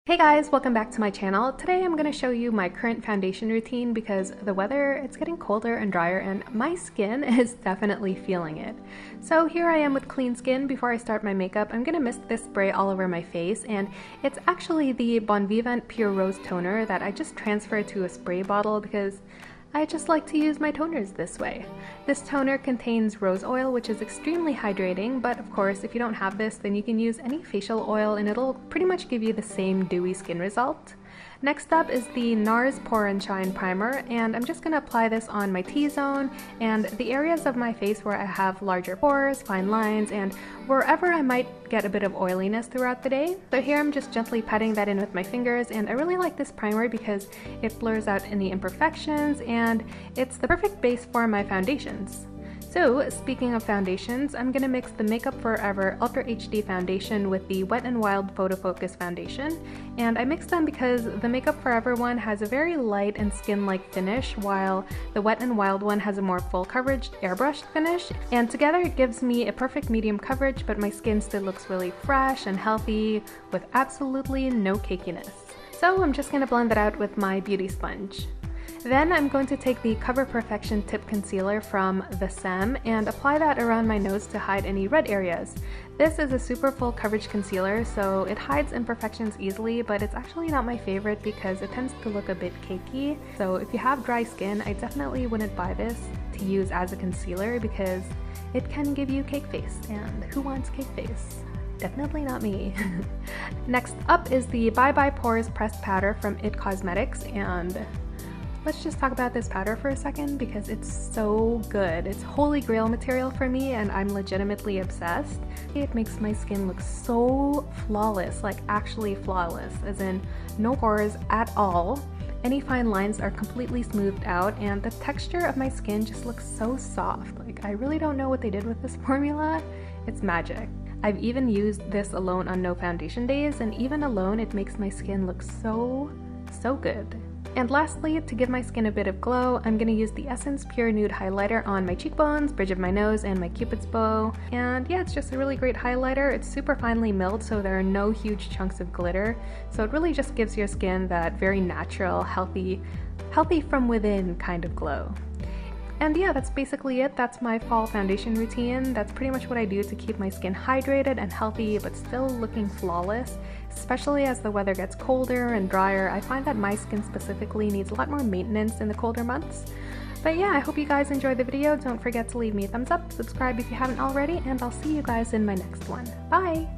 Hey guys, welcome back to my channel. Today I'm going to show you my current foundation routine because the weather, it's getting colder and drier and my skin is definitely feeling it. So here I am with clean skin. Before I start my makeup, I'm going to mist this spray all over my face, and it's actually the Bon Vivant Pure Rose Toner that I just transferred to a spray bottle because I just like to use my toners this way. This toner contains rose oil, which is extremely hydrating, but of course if you don't have this, then you can use any facial oil and it'll pretty much give you the same dewy skin result. Next up is the NARS Pore and Shine Primer, and I'm just going to apply this on my T-zone and the areas of my face where I have larger pores, fine lines, and wherever I might get a bit of oiliness throughout the day. So here I'm just gently patting that in with my fingers, and I really like this primer because it blurs out any imperfections and it's the perfect base for my foundations. So speaking of foundations, I'm going to mix the Makeup Forever Ultra HD foundation with the Wet n Wild Photo Focus foundation, and I mixed them because the Makeup Forever one has a very light and skin-like finish while the Wet n Wild one has a more full coverage airbrushed finish, and together it gives me a perfect medium coverage, but my skin still looks really fresh and healthy with absolutely no cakiness. So I'm just going to blend that out with my beauty sponge. Then I'm going to take the Cover Perfection Tip Concealer from the SEM and apply that around my nose to hide any red areas. This is a super full coverage concealer, so it hides imperfections easily, but it's actually not my favorite because it tends to look a bit cakey. So if you have dry skin, I definitely wouldn't buy this to use as a concealer because it can give you cake face, and who wants cake face? Definitely not me. Next up is the Bye Bye Pores Pressed Powder from IT Cosmetics, and let's just talk about this powder for a second because it's so good. It's holy grail material for me and I'm legitimately obsessed. It makes my skin look so flawless, like actually flawless, as in no pores at all. Any fine lines are completely smoothed out and the texture of my skin just looks so soft. Like, I really don't know what they did with this formula. It's magic. I've even used this alone on no foundation days, and even alone it makes my skin look so good. And lastly, to give my skin a bit of glow, I'm going to use the Essence Pure Nude Highlighter on my cheekbones, bridge of my nose, and my cupid's bow. And yeah, it's just a really great highlighter. It's super finely milled, so there are no huge chunks of glitter. So it really just gives your skin that very natural, healthy from within kind of glow. And yeah, that's basically it. That's my fall foundation routine. That's pretty much what I do to keep my skin hydrated and healthy, but still looking flawless. Especially as the weather gets colder and drier, I find that my skin specifically needs a lot more maintenance in the colder months. But yeah, I hope you guys enjoyed the video. Don't forget to leave me a thumbs up, subscribe if you haven't already, and I'll see you guys in my next one. Bye!